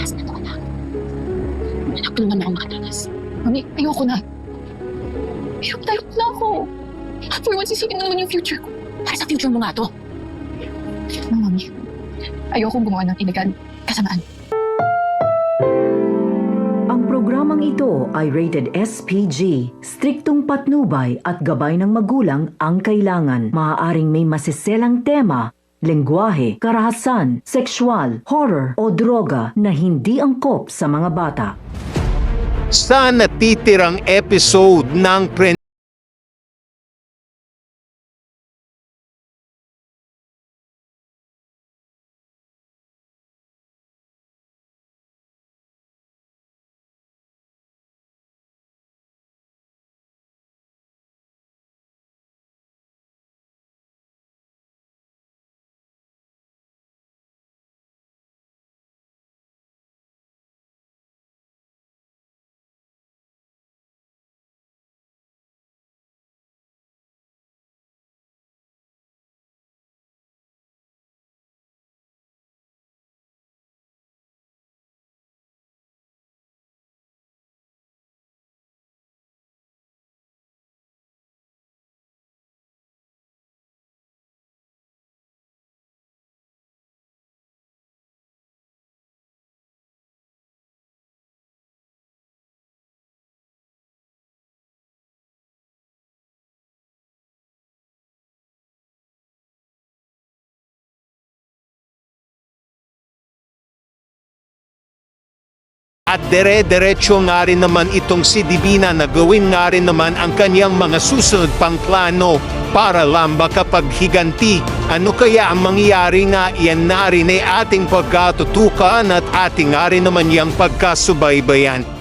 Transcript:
Relax na to, anak. Natulungan na akong makatakas. Mami, ayoko na. Ayoko na ako. For once, isipin mo naman yung future ko. Para sa future mo nga to. No, Mami. Ayoko gumawa ng illegal kasamaan. Ang programang ito ay rated SPG. Striktong patnubay at gabay ng magulang ang kailangan. Maaaring may masiselang tema, lengguwahe, karahasan, sexual, horror o droga na hindi angkop sa mga bata. Sa natitirang episode ng at dire-diretso nga rin naman itong si Divina na gawin nga rin naman ang kanyang mga susunod pang plano para lang makapaghiganti. Ano kaya ang mangyayari nga, yan na rin ay ating pagkatutukan at ating nga rin naman yung pagkasubaybayan.